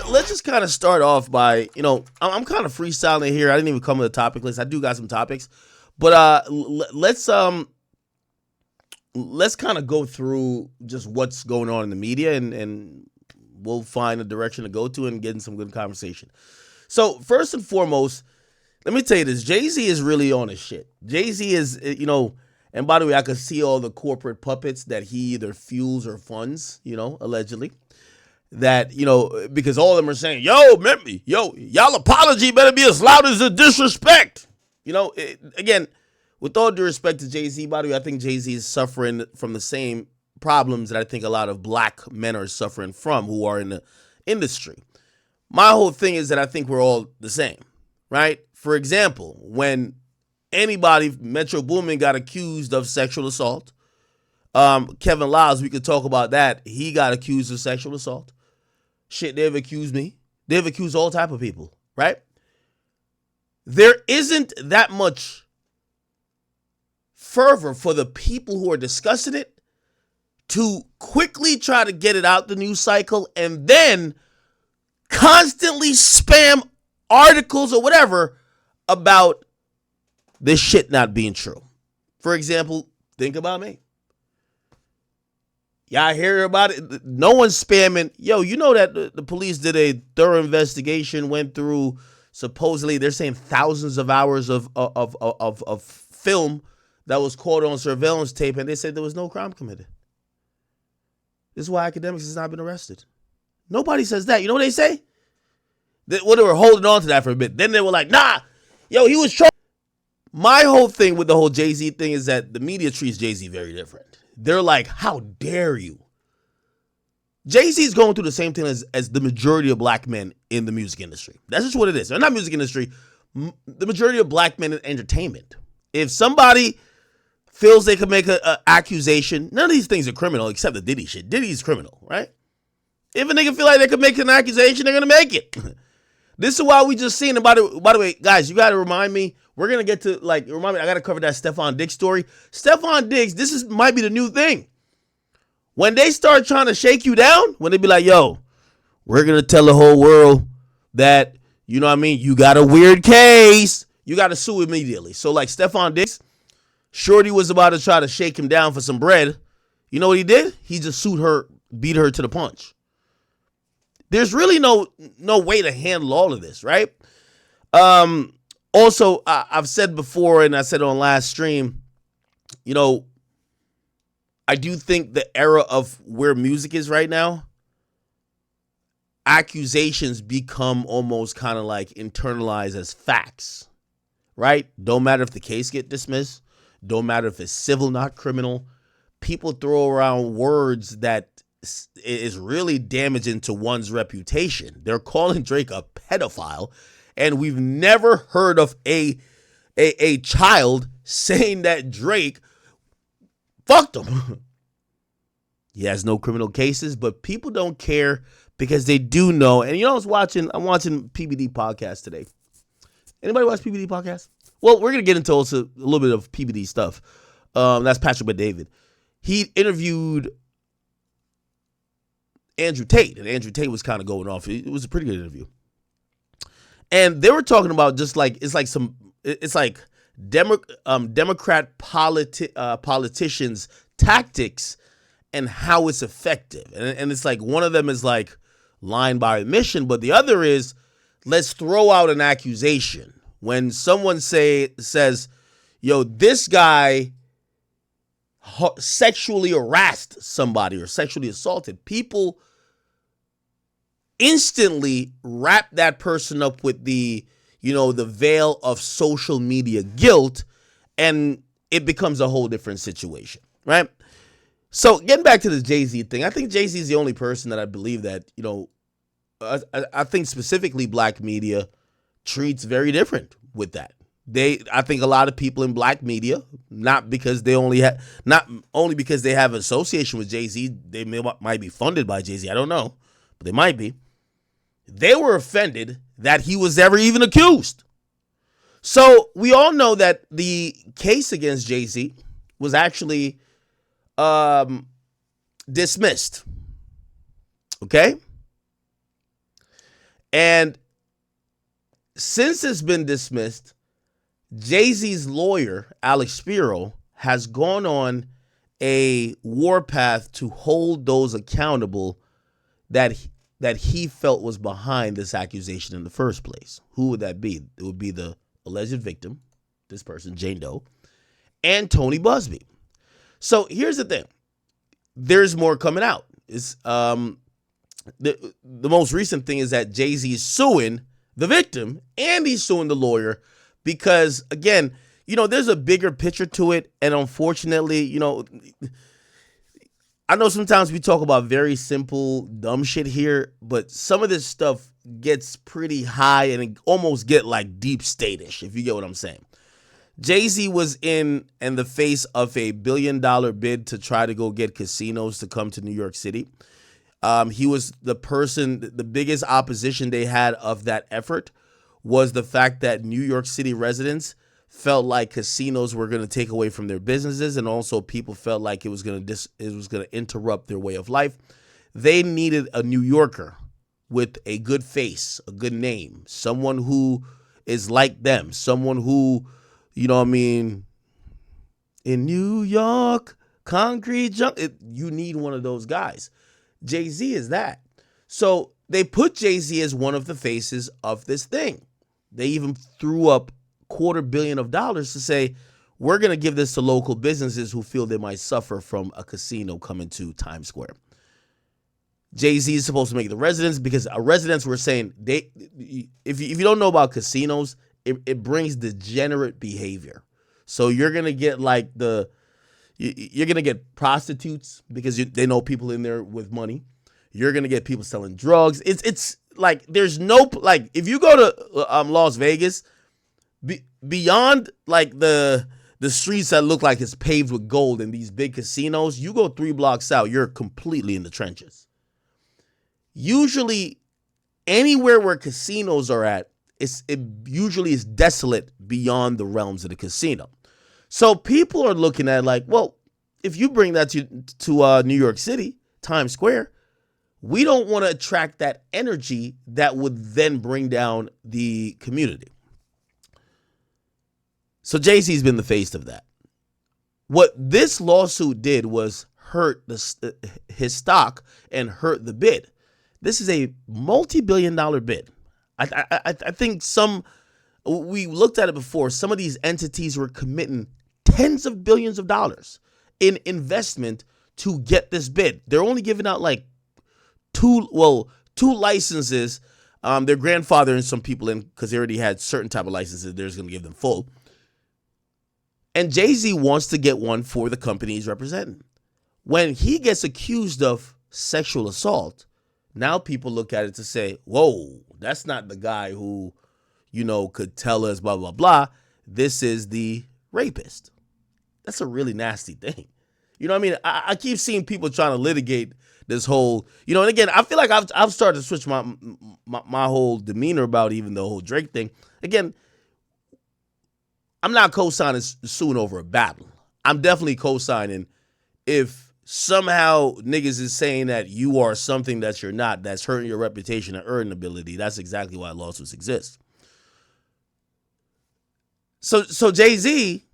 Let's just kind of start off by, I'm kind of freestyling here. I didn't even come with a topic list. I do got some topics, but let's kind of go through just what's going on in the media, and we'll find a direction to go to and get in some good conversation. So first and foremost, let me tell you this: Jay-Z is really on his shit. Jay-Z is, and by the way, I could see all the corporate puppets that he either fuels or funds, allegedly. That, because all of them are saying, y'all apology better be as loud as the disrespect. Again, with all due respect to Jay-Z, by the way, I think Jay-Z is suffering from the same problems that I think a lot of black men are suffering from who are in the industry. My whole thing is that I think we're all the same, right? For example, when anybody, Metro Boomin got accused of sexual assault, Kevin Lyles, we could talk about that. He got accused of sexual assault. Shit, they've accused me. They've accused all type of people, right? There isn't that much fervor for the people who are discussing it to quickly try to get it out the news cycle and then constantly spam articles or whatever about this shit not being true. For example, think about me. Y'all hear about it? No one's spamming. That the police did a thorough investigation, went through, supposedly, they're saying thousands of hours of film that was caught on surveillance tape, and they said there was no crime committed. This is why Akademiks has not been arrested. Nobody says that. You know what they say? They were holding on to that for a bit. Then they were like, nah, he was trolling. My whole thing with the whole Jay-Z thing is that the media treats Jay-Z very different. They're like, how dare you? Jay-Z is going through the same thing as the majority of black men in the music industry. That's just what it is. Or not music industry, the majority of black men in entertainment. If somebody feels they can make an accusation, none of these things are criminal except the Diddy shit. Diddy's criminal, right? If a nigga feel like they can make an accusation, they're going to make it. This is why we just seen, and by the way, guys, you got to remind me, we're going to get to, I got to cover that Stephon Diggs story. Stephon Diggs, might be the new thing. When they start trying to shake you down, when they be like, we're going to tell the whole world that, you got a weird case, you got to sue immediately. So like Stephon Diggs, Shorty was about to try to shake him down for some bread. You know what he did? He just sued her, beat her to the punch. There's really no way to handle all of this, right? Also, I've said before, and I said on last stream, I do think the era of where music is right now, accusations become almost kind of like internalized as facts, right? Don't matter if the case get dismissed. Don't matter if it's civil, not criminal. People throw around words that is really damaging to one's reputation. They're calling Drake a pedophile, and we've never heard of a child saying that Drake fucked him. He has no criminal cases, but people don't care because they do know. And I'm watching PBD podcast today. Anybody watch PBD podcast? Well, we're gonna get into also a little bit of PBD stuff. That's Patrick Bet-David. He interviewed Andrew Tate, and Andrew Tate was kind of going off. It was a pretty good interview. And they were talking about just like, it's like Democrat politicians' tactics and how it's effective. And it's like one of them is like lying by omission, but the other is let's throw out an accusation. When someone says, this guy sexually harassed somebody or sexually assaulted, people instantly wrap that person up with the veil of social media guilt, and it becomes a whole different situation, right? So getting back to the Jay-Z thing, I think Jay-Z is the only person that I believe that, I think specifically black media treats very different with that. I think a lot of people in black media, not only because they have association with Jay-Z, they might be funded by Jay-Z, I don't know, but they might be. They were offended that he was ever even accused. So we all know that the case against Jay-Z was actually dismissed, Okay? And since it's been dismissed, Jay-Z's lawyer, Alex Spiro, has gone on a warpath to hold those accountable that he felt was behind this accusation in the first place. Who would that be? It would be the alleged victim, this person, Jane Doe, and Tony Busby. So here's the thing. There's more coming out. It's, the most recent thing is that Jay-Z is suing the victim and he's suing the lawyer because, again, there's a bigger picture to it. And unfortunately, I know sometimes we talk about very simple, dumb shit here, but some of this stuff gets pretty high and it almost get like deep state-ish, if you get what I'm saying. Jay-Z was in the face of a $1 billion bid to try to go get casinos to come to New York City. He was the biggest opposition they had of that effort was the fact that New York City residents felt like casinos were going to take away from their businesses, and also people felt like it was going to interrupt their way of life. They needed a New Yorker with a good face, a good name, someone who is like them, someone who, in New York, concrete junk. You need one of those guys. Jay-Z is that. So they put Jay-Z as one of the faces of this thing. They even threw up $250 million to say, we're going to give this to local businesses who feel they might suffer from a casino coming to Times Square. Jay-Z is supposed to make the residents, because residents were saying, if you don't know about casinos, it brings degenerate behavior. So you're going to get like you're going to get prostitutes because they know people in there with money. You're going to get people selling drugs. It's like there's no, like, if you go to Las Vegas, beyond like the streets that look like it's paved with gold in these big casinos, you go 3 blocks out, you're completely in the trenches. Usually anywhere where casinos are at, it usually is desolate beyond the realms of the casino. So people are looking at like, well, if you bring that to New York City, Times Square, we don't want to attract that energy that would then bring down the community. So Jay-Z's been the face of that. What this lawsuit did was hurt his stock and hurt the bid. This is a multi-billion-dollar bid. I think we looked at it before, some of these entities were committing tens of billions of dollars in investment to get this bid. They're only giving out like two licenses. Their grandfather and some people in, because they already had certain type of licenses, they're just going to give them full. And Jay-Z wants to get one for the company he's representing. When he gets accused of sexual assault, now people look at it to say, whoa, that's not the guy who, could tell us blah, blah, blah. This is the rapist. That's a really nasty thing. You know what I mean? I keep seeing people trying to litigate this whole, and again, I feel like I've started to switch my whole demeanor about even the whole Drake thing. Again, I'm not co-signing suing over a battle. I'm definitely co-signing if somehow niggas is saying that you are something that you're not, that's hurting your reputation and earning ability. That's exactly why lawsuits exist. So Jay-Z,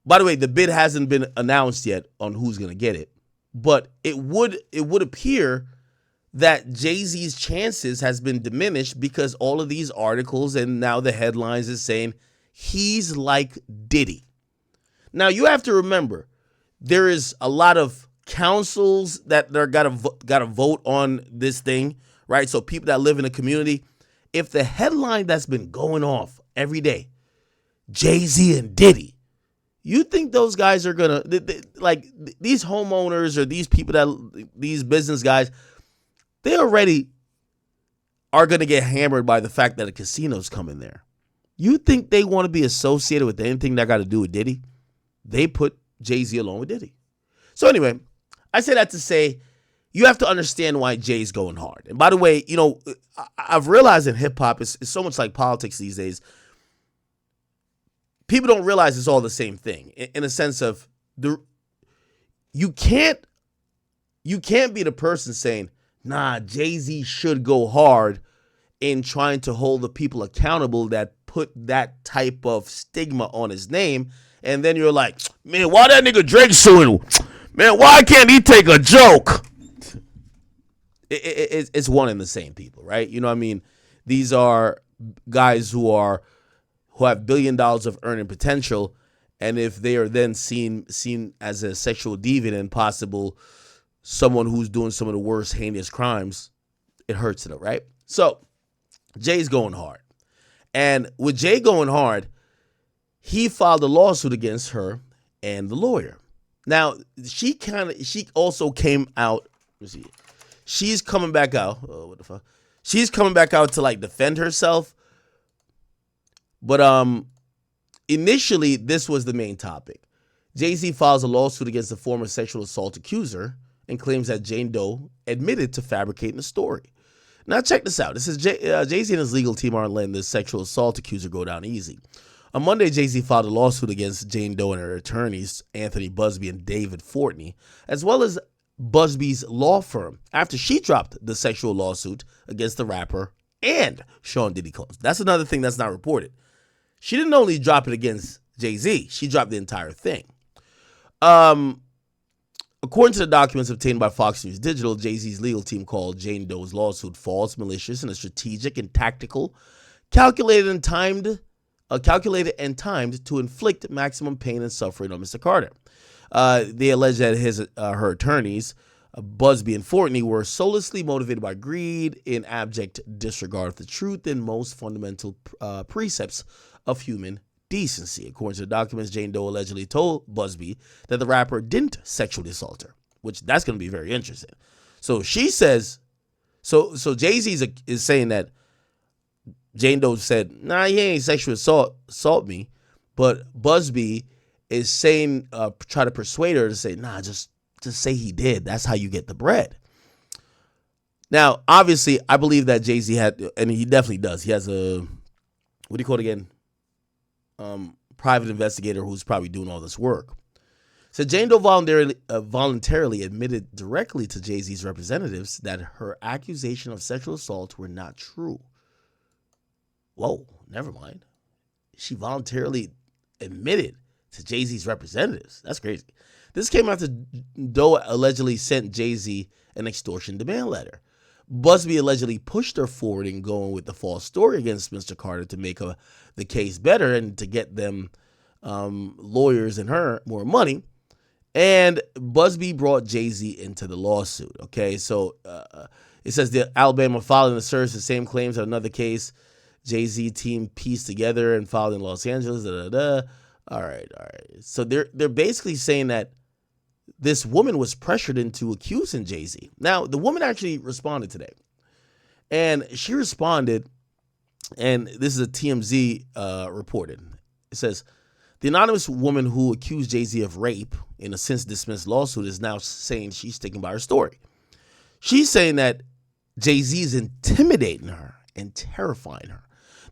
by the way, the bid hasn't been announced yet on who's going to get it, but it would appear that Jay-Z's chances has been diminished because all of these articles and now the headlines is saying he's like Diddy. Now you have to remember, there is a lot of councils that are got to vote on this thing, right? So people that live in a community, if the headline that's been going off every day, Jay-Z and Diddy, you think those guys are gonna like these homeowners or these people these business guys, they already are gonna get hammered by the fact that a casino's coming there. You think they want to be associated with anything that got to do with Diddy? They put Jay-Z along with Diddy. So anyway, I say that to say you have to understand why Jay's going hard. And by the way, I've realized in hip hop, it's so much like politics these days. People don't realize it's all the same thing in a sense of you can't be the person saying Nah, Jay-Z should go hard in trying to hold the people accountable that put that type of stigma on his name. And then you're like, man, why that nigga Drake suing? Man, why can't he take a joke? It's one and the same people, right? You know what I mean? These are guys who have $1 billion of earning potential, and if they are then seen as a sexual deviant and possible someone who's doing some of the worst heinous crimes, it hurts them, right? So Jay's going hard, and with Jay going hard, he filed a lawsuit against her and the lawyer. Now she also came out. Let's see. She's coming back out. Oh, what the fuck? She's coming back out to like defend herself. But initially, this was the main topic. Jay-Z files a lawsuit against the former sexual assault accuser and claims that Jane Doe admitted to fabricating the story. Now, check this out. This is Jay-Z and his legal team aren't letting this sexual assault accuser go down easy. On Monday, Jay-Z filed a lawsuit against Jane Doe and her attorneys, Anthony Busby and David Fortney, as well as Busby's law firm, after she dropped the sexual lawsuit against the rapper and Sean Diddy Combs. That's another thing that's not reported. She didn't only drop it against Jay-Z, she dropped the entire thing. According to the documents obtained by Fox News Digital, Jay-Z's legal team called Jane Doe's lawsuit false, malicious, and a strategic and tactical, calculated and timed to inflict maximum pain and suffering on Mr. Carter. They allege that her attorneys, Busby and Fortney, were solely motivated by greed in abject disregard of the truth and most fundamental precepts of human decency. According to the documents, Jane Doe allegedly told Busby that the rapper didn't sexually assault her, which that's going to be very interesting. So she says, so Jay-Z is saying that Jane Doe said, nah, he ain't sexually assault me, but Busby is saying, try to persuade her to say, nah, just say he did. That's how you get the bread. Now, obviously, I believe that Jay-Z had, and he definitely does. He has a, what do you call it again? Private investigator who's probably doing all this work. So Jane Doe voluntarily admitted directly to Jay-Z's representatives that her accusation of sexual assault were not true. Whoa, never mind. She voluntarily admitted to Jay-Z's representatives. That's crazy. This came after Doe allegedly sent Jay-Z an extortion demand letter. Busby allegedly pushed her forward in going with the false story against Mr. Carter to make the case better and to get them lawyers and her more money. And Busby brought Jay-Z into the lawsuit. Okay, so it says the Alabama filed and asserts the same claims in another case. Jay-Z team pieced together and filed in Los Angeles. All right. So they're basically saying that this woman was pressured into accusing Jay-Z. Now, the woman actually responded today. And she responded, and this is a TMZ reported. It says, the anonymous woman who accused Jay-Z of rape in a since dismissed lawsuit is now saying she's sticking by her story. She's saying that Jay-Z is intimidating her and terrifying her.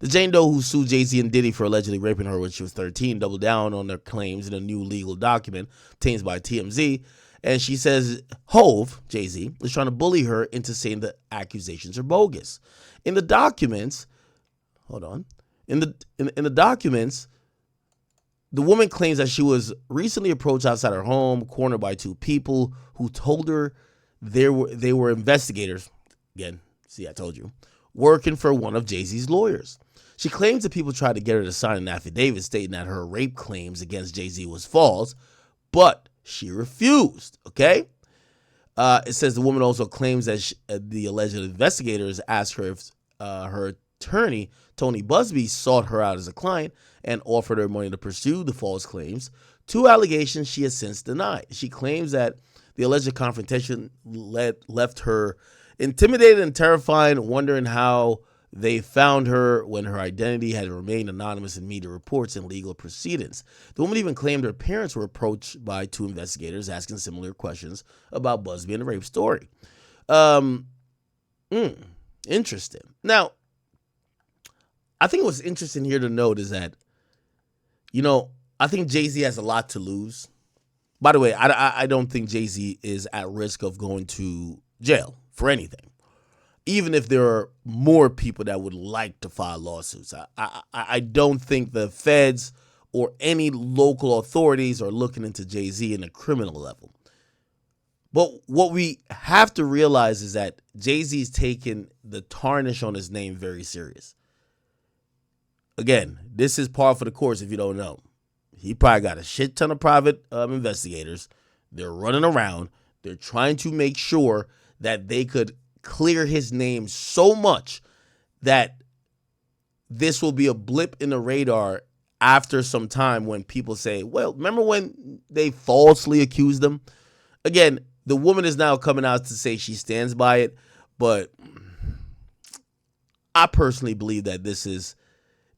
The Jane Doe who sued Jay-Z and Diddy for allegedly raping her when she was 13 doubled down on their claims in a new legal document obtained by TMZ. And she says Hove, Jay-Z, is trying to bully her into saying the accusations are bogus. In the documents, in the documents, the woman claims that she was recently approached outside her home, cornered by two people who told her they were investigators. Again, see, I told you, working for one of Jay-Z's lawyers. She claims that people tried to get her to sign an affidavit stating that her rape claims against Jay-Z was false, but she refused, okay? It says the woman also claims that the alleged investigators asked her if her attorney, Tony Busby, sought her out as a client and offered her money to pursue the false claims, two allegations she has since denied. She claims that the alleged confrontation left her intimidated and terrified, wondering how they found her when her identity had remained anonymous in media reports and legal proceedings. The woman even claimed her parents were approached by two investigators asking similar questions about Busby and the rape story. Interesting. Now, I think what's interesting here to note is that, I think Jay-Z has a lot to lose. By the way, I don't think Jay-Z is at risk of going to jail for anything. Even if there are more people that would like to file lawsuits. I don't think the feds or any local authorities are looking into Jay-Z in a criminal level. But what we have to realize is that Jay-Z's taken the tarnish on his name very serious. Again, this is par for the course if you don't know. He probably got a shit ton of private investigators. They're running around. They're trying to make sure that they could clear his name so much that this will be a blip in the radar after some time when people say, well, remember when they falsely accused them? Again, the woman is now coming out to say she stands by it, but I personally believe that this is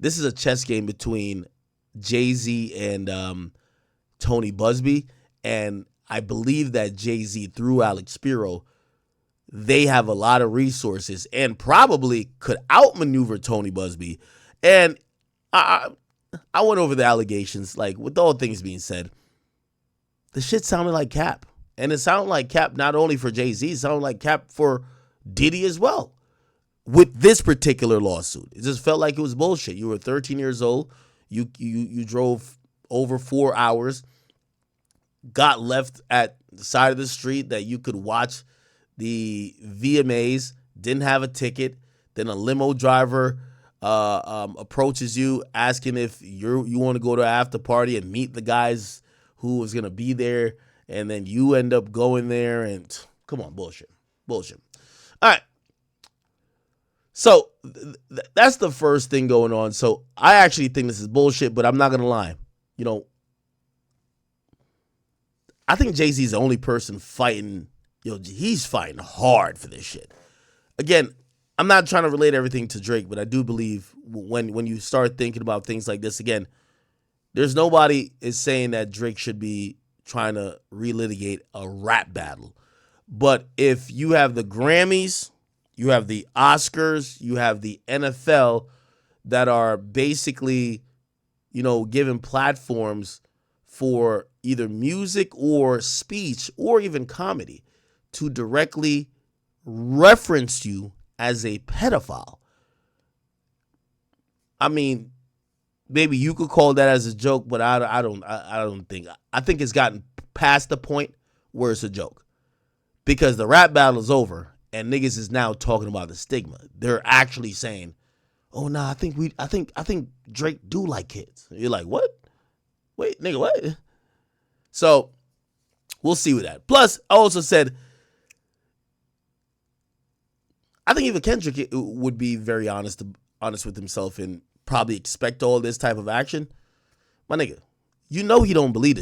a chess game between Jay-Z and Tony Busby, and I believe that Jay-Z through Alex Spiro, they have a lot of resources and probably could outmaneuver Tony Busby. And I went over the allegations, like with all things being said, the shit sounded like cap. And it sounded like cap not only for Jay-Z, it sounded like cap for Diddy as well. With this particular lawsuit, it just felt like it was bullshit. You were 13 years old. You drove over 4 hours, got left at the side of the street that you could watch the VMAs, didn't have a ticket. Then a limo driver approaches you asking if you want to go to an after party and meet the guys who was going to be there. And then you end up going there and come on, bullshit. All right. So that's the first thing going on. So I actually think this is bullshit, but I'm not going to lie. You know, I think Jay-Z is the only person fighting. He's fighting hard for this shit. Again, I'm not trying to relate everything to Drake, but I do believe when you start thinking about things like this, again, there's nobody is saying that Drake should be trying to relitigate a rap battle. But if you have the Grammys, you have the Oscars, you have the NFL that are basically, giving platforms for either music or speech or even comedy to directly reference you as a pedophile. I mean, maybe you could call that as a joke, but I don't think. I think it's gotten past the point where it's a joke, because the rap battle is over and niggas is now talking about the stigma. They're actually saying, "Oh no, I think Drake do like kids." You're like, "What? Wait, nigga, what?" So we'll see with that. Plus, I also said, I think even Kendrick would be very honest with himself and probably expect all this type of action. My nigga, he don't believe this